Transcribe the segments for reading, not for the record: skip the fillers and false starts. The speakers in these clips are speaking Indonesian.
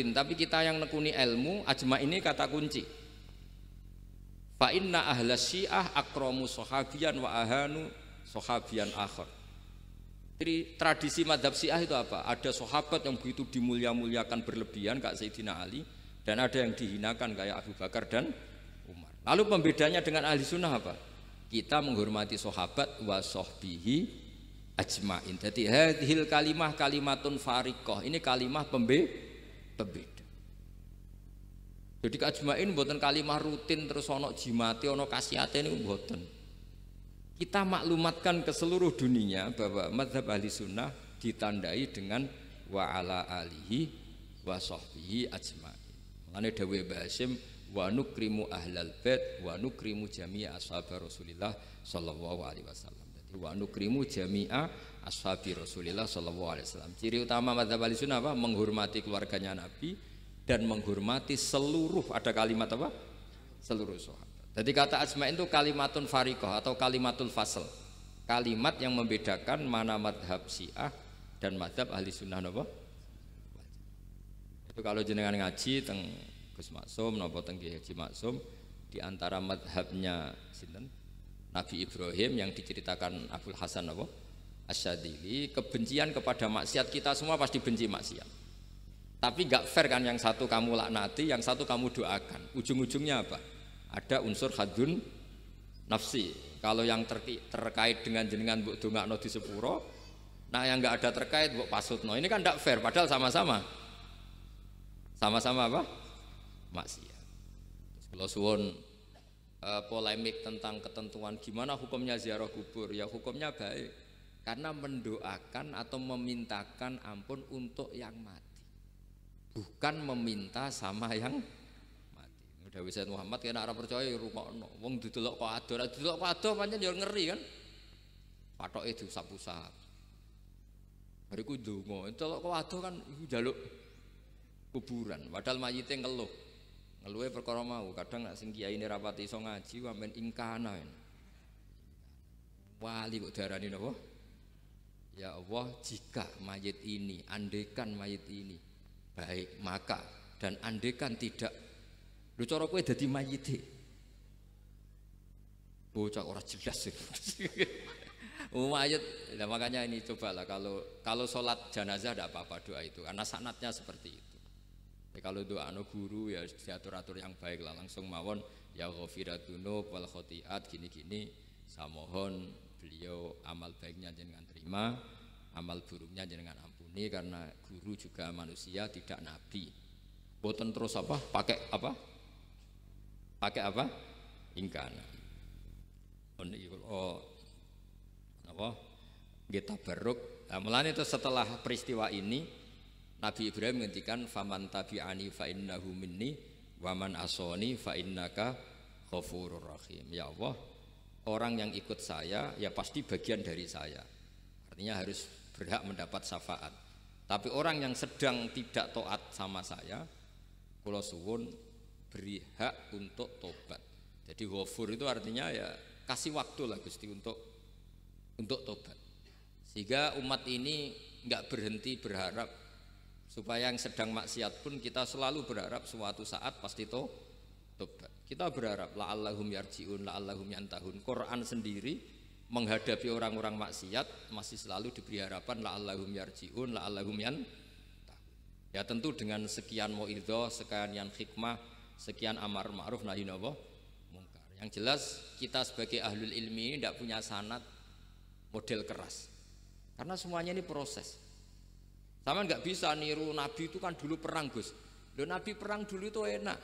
rutin, tapi kita yang nekuni ilmu, ajma ini kata kunci. Fa inna ahla syiah akramu sahabiyan wa ahanu sahabiyan akhar. Jadi tradisi madhab syiah itu apa? Ada sahabat yang begitu dimulia-muliakan berlebihan kayak Sayyidina Ali, dan ada yang dihinakan kayak Abu Bakar dan Umar. Lalu pembedanya dengan ahli sunnah apa? Kita menghormati sahabat wa sahbihi ajmain. Jadi hadhil kalimah kalimatun fariqah. Ini kalimah pembeda. Jadi ajmain mboten kalimah rutin terus ono jimate ono kasiate niku mboten. Kita maklumatkan ke seluruh dunia bahwa mazhab ahli sunnah ditandai dengan wa ala alihi wa sahbihi ajmain. Mengenai dawuh Mbah Hasyim wa nukrimu ahlal bait wa nukrimu jami'a ashabar Rasulillah sallallahu alaihi wasallam. Jadi wa nukrimu jami'a ashabi Rasulillah sallallahu alaihi wasallam. Ciri utama mazhab ahli sunnah apa? Menghormati keluarganya Nabi dan menghormati seluruh, ada kalimat apa? Seluruh sahabat. Jadi kata ajma'in itu kalimatun fariqah atau kalimatul fasl, kalimat yang membedakan mana madhab syiah dan madhab ahli sunnah apa? Itu kalau jenengan ngaji teng Gus Maksum napa teng Kiai Haji Maksum, di antara madhabnya sinten Nabi Ibrahim yang diceritakan Abdul Hasan apa? Asyadili, kebencian kepada maksiat, kita semua pasti benci maksiat. Tapi gak fair kan, yang satu kamu laknati, yang satu kamu doakan. Ujung-ujungnya apa? Ada unsur hadun nafsi. Kalau yang terkait dengan jenengan mbok dongakno di sepuro, nah yang enggak ada terkait mbok pasutno. Ini kan tidak fair, padahal sama-sama apa? Maksiat. Terus kalau suwun polemik tentang ketentuan gimana hukumnya ziarah kubur, ya hukumnya baik karena mendoakan atau memintakan ampun untuk yang mati, bukan meminta sama yang Dawi Sayyid Muhammad kena ora percaya rungokno. Wong didelok kok ado pancen ya ngeri kan. Patoke diusap-usap. Bariku ndonga, delok kok ado kan iku njaluk kuburan, padahal mayite ngeluh. Ngeluhe perkara mau, kadang nek sing kiyaine rapati iso ngaji wamen ingkana. Wali kok diarani napa? Ya Allah, jika mayit ini, andekan mayit ini baik, maka dan andekan tidak, lu cara kowe dadi mayite. Bocah ora jelas sih. Mayit, nah makanya ini cobalah kalau sholat jenazah tidak apa-apa doa itu karena sanatnya seperti itu. Ya, kalau doa anu guru ya diatur-atur yang baik lah, langsung mawon ya ghafiratunu wal khotiat gini-gini, saya mohon beliau amal baiknya jangan terima, amal buruknya jangan ampuni, karena guru juga manusia tidak nabi. Boten terus apa pakai apa ingkana apa kita beruk. Nah, mulane itu setelah peristiwa ini Nabi Ibrahim menghentikan faman tabi'ani fa innahu minni wa man asoni fa innaka ghafurur rahim. Ya Allah, orang yang ikut saya ya pasti bagian dari saya, artinya harus berhak mendapat syafaat. Tapi orang yang sedang tidak taat sama saya, kula suwun beri hak untuk tobat. Jadi ghafur itu artinya ya kasih waktu lah Gusti untuk tobat, sehingga umat ini enggak berhenti berharap supaya yang sedang maksiat pun kita selalu berharap suatu saat pasti tobat. Kita berharap la'allahum yarji'un, la'allahum yantahun. Quran sendiri menghadapi orang-orang maksiat masih selalu diberi harapan la'allahum yarji'un, la'allahum yantahun. Ya tentu dengan sekian mau'idhah, sekian hikmah, sekian amar ma'ruf nahi mungkar. Yang jelas kita sebagai ahlul ilmi ini tidak punya sanad model keras, karena semuanya ini proses. Sama nggak bisa niru Nabi itu kan dulu perang Gus. Loh, Nabi perang dulu itu enak.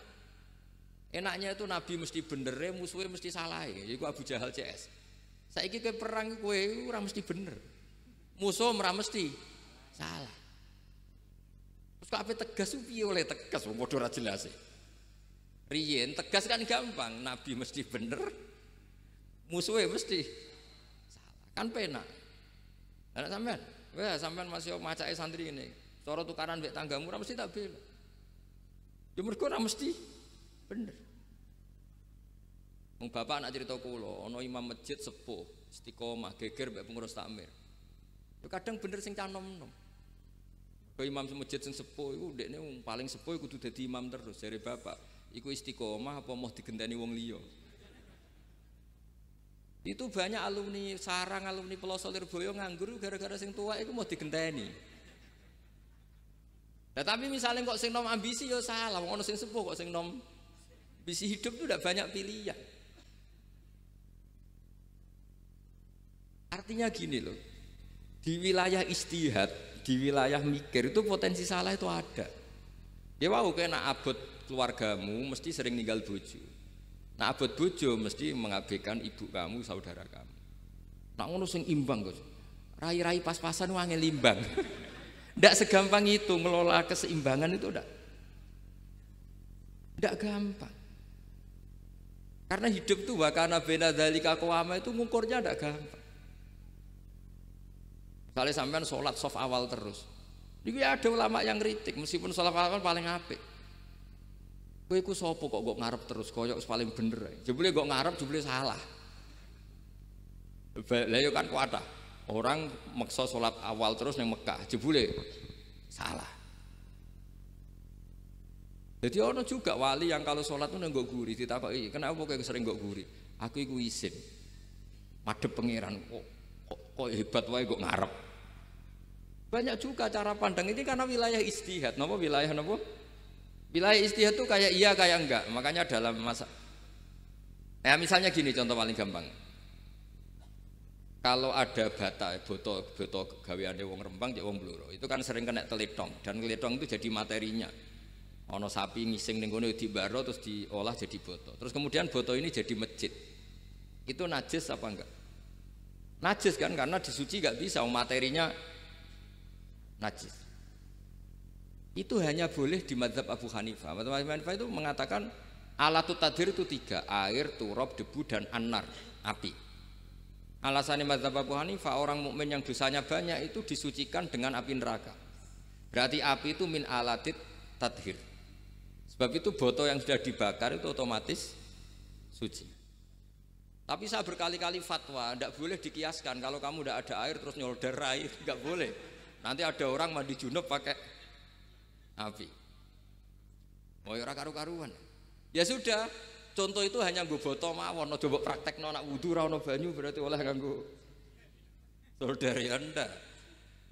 Enaknya itu Nabi mesti bener, musuhnya mesti salah. Jadi Abu Jahal CS. Saiki kowe perang kowe ora mesti bener, musuh ora mesti salah. Terus kok ape tegas piye oleh tegas wong padha ora jelas. Riyen tegas kan gampang, Nabi mesti bener, musuhnya mesti salah. Kan penak. Anak sampean, wah sampean masih macake santri ini. Cara tukaran mbek tanggamu ora mesti tak bela. Ya mergo ora mesti bener. Wong bapak anak cerita kula, ana imam masjid sepuh, istiqomah, geger mbek pengurus takmir. Yo kadang bener sing canom-nom. Ke imam masjid sing sepuh iku ndekne paling sepuh kudu dadi imam terus jare bapak. Iku istiqomah apa mau digenteni wong liya. Itu banyak alumni sarang, alumni Pelosok Lirboyo nganggur gara-gara sing tua iku mau digenteni. Nah, tapi misalnya kok sing nom ambisi ya salah, wong ono sing sepuh kok sing nom ambisi hidup itu udah banyak pilihan. Artinya gini loh. Di wilayah istihad, di wilayah mikir itu potensi salah itu ada. Ya wow, kayak nak abot keluargamu mesti sering ninggal bojo. Nak abot bojo mesti mengabaikan ibu kamu, saudara kamu. Nak ngono sing imbang Gus. Rai-rai pas-pasan wangel imbang. Ndak segampang itu ngelola keseimbangan itu ndak gampang. Karena hidup tuh wakana bena dzalika qawama itu ngukurnya ndak gampang. Misalnya sampean sholat soft awal terus. Ini ada ulama yang kritik meskipun sholat awal paling apik. Kowe iku sapa kok ngarep terus koyok paling bener. Jebule kok ngarep jebule salah. Lah yo kan kuatah. Orang maksa sholat awal terus yang Mekah, jebule salah. Jadi ono juga wali yang kalau sholat itu nggak guri, ditakoki, kenapa kok sering nggak guri? Aku iku isin, madhep pangeran, kok hebat wae kok ngarep. Banyak juga cara pandang ini karena wilayah istihad. Napa wilayah napa? Wilayah istihad itu kayak iya kayak enggak. Makanya dalam masa, misalnya gini contoh paling gampang. Kalau ada boto gaweane wong Rembang cek wong Blora, itu kan sering kena teletong dan teletong itu jadi materinya. Ono sapi ngising ning kono dibaro terus diolah jadi boto. Terus kemudian boto ini jadi masjid. Itu najis apa enggak? Najis kan karena disuci enggak bisa, materinya najis. Itu hanya boleh di mazhab Abu Hanifah. Mazhab Abu Hanifah itu mengatakan alatut tadhir itu 3, air, turab, debu dan annar, api. Alasannya mazhab Abu Hanifah, orang mukmin yang dosanya banyak itu disucikan dengan api neraka. Berarti api itu min alatit tadhir. Sebab itu boto yang sudah dibakar itu otomatis suci. Tapi saya berkali-kali fatwa, tidak boleh dikiaskan kalau kamu tidak ada air terus nyolder air, nggak boleh. Nanti ada orang mandi junub pakai api. Mau ora karu-karuan. Ya sudah. Contoh itu hanya nggo boto mawon, aja mbok praktekno nak wudu ora ono banyu berarti oleh nganggo solder ya ndak.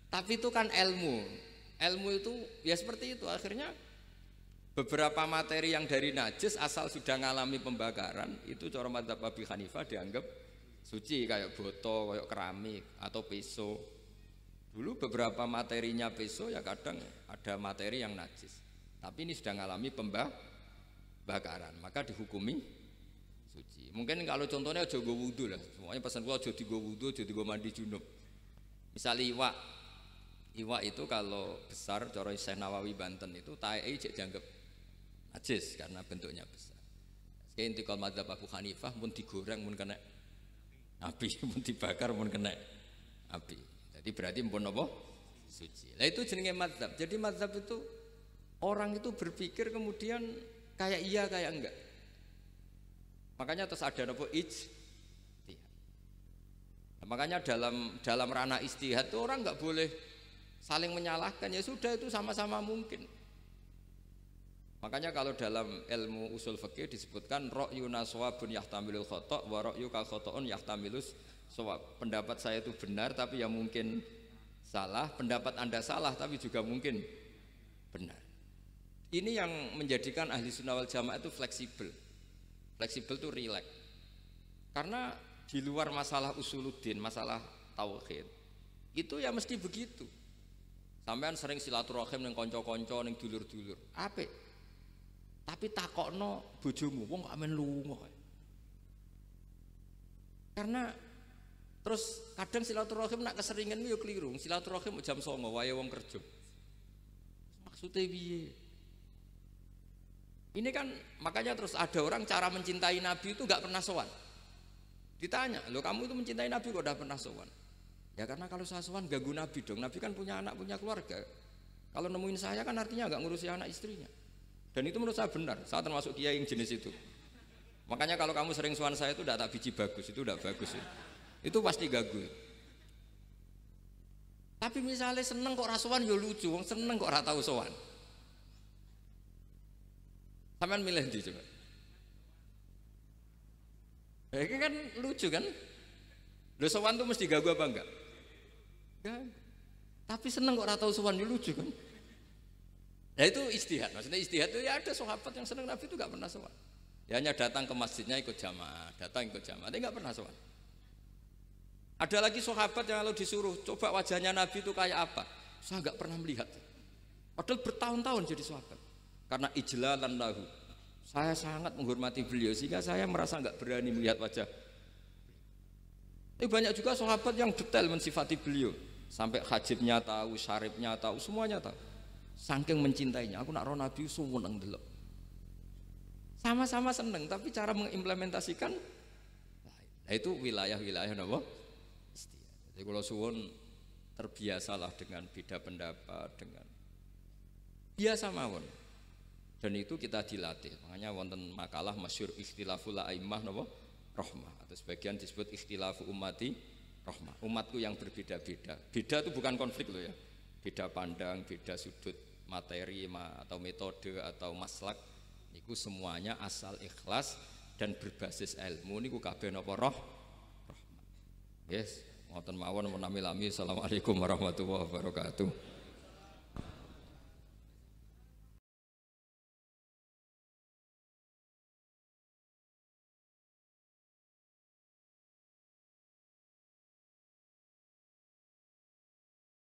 Tapi itu kan ilmu. Ilmu itu ya seperti itu. Akhirnya beberapa materi yang dari najis asal sudah ngalami pembakaran itu cara mazhab Abu Hanifah dianggap suci kayak boto, kayak keramik atau peso. Dulu beberapa materinya peso ya kadang ada materi yang najis. Tapi ini sudah ngalami pembakaran, maka dihukumi suci. Mungkin kalau contohnya aja nggo wudu lah. Semuanya pesan gua aja digo wudu, aja digo mandi junub. Misalnya iwak itu kalau besar cara Syekh Nawawi Banten itu tae cek dianggap najis karena bentuknya besar. Kayak intikal mazhab Abu Hanifah pun digoreng pun kena api, pun dibakar pun kena api. Jadi berarti pun apa? Suci. Nah itu jenenge mazhab. Jadi mazhab itu orang itu berpikir kemudian kayak iya kayak enggak. Makanya terus ada apa ijtihad. Nah, makanya dalam ranah ijtihad itu orang enggak boleh saling menyalahkan, ya sudah itu sama-sama mungkin. Makanya kalau dalam ilmu usul fikih disebutkan ra'yuna shawabun yahtamilul khata' wa ra'yuka khata'un yahtamilus shawab. Pendapat saya itu benar tapi ya mungkin salah, pendapat Anda salah tapi juga mungkin benar. Ini yang menjadikan ahli sunnah wal jamaah itu fleksibel. Fleksibel itu rileks. Karena di luar masalah usuluddin, masalah tauhid, itu ya mesti begitu. Sampean sering silaturahim ning kanca-kanca ning dulur-dulur. Apik. Tapi takokno bojomu, wong kok amen lunga. Karena terus kadang silaturahim nak keseringan yo keliru. Silaturahim jam 09.00 wae wong kerja. Maksudnya piye? Ini kan makanya terus ada orang cara mencintai Nabi itu gak pernah sowan. Ditanya, loh kamu itu mencintai Nabi kok udah pernah sowan? Ya karena kalau saya sowan ganggu Nabi dong. Nabi kan punya anak, punya keluarga. Kalau nemuin saya kan artinya gak ngurusi anak istrinya. Dan itu menurut saya benar. Saya termasuk kiai yang jenis itu. Makanya kalau kamu sering sowan saya itu udah tak biji bagus, itu udah bagus. Itu pasti ganggu. Tapi misalnya seneng kok rasuan ya lucu, wong seneng kok ora tau sowan. Sampean milih ndi coba? Ini kan lucu kan? Lho sowan tuh mesti gagu apa enggak? Enggak. Tapi seneng kok ora tau sowan ya lucu kan? Nah itu istihad. Maksudnya istihad itu ya ada sahabat yang seneng Nabi itu enggak pernah sowan. Ya hanya datang ke masjidnya ikut jamaah, tapi enggak pernah sowan. Ada lagi sahabat yang kalau disuruh coba wajahnya Nabi itu kayak apa, saya nggak pernah melihat. Padahal bertahun-tahun jadi sahabat. Karena ijlalan lahu, saya sangat menghormati beliau sehingga saya merasa nggak berani melihat wajah. Tapi banyak juga sahabat yang detail mensifati beliau, sampai hajibnya tahu, syaribnya tahu, semuanya tahu. Saking mencintainya, aku nak roh Nabi sumeneng delok. Sama-sama seneng, tapi cara mengimplementasikan, nah itu wilayah-wilayah napa? Jadi kalau suwun terbiasalah dengan beda pendapat, dengan biasa mawon. Dan itu kita dilatih. Makanya wonten makalah masyhur ikhtilaful a'immah napa? Rahmah. Atau sebagian disebut ikhtilafu ummati rahmah. Umatku yang berbeda-beda. Beda itu bukan konflik loh ya. Beda pandang, beda sudut materi atau metode atau maslak. Niku semuanya asal ikhlas dan berbasis ilmu niku kabeh napa rahmah. Yes. Ngoten mawon menami lami. Assalamualaikum warahmatullahi wabarakatuh.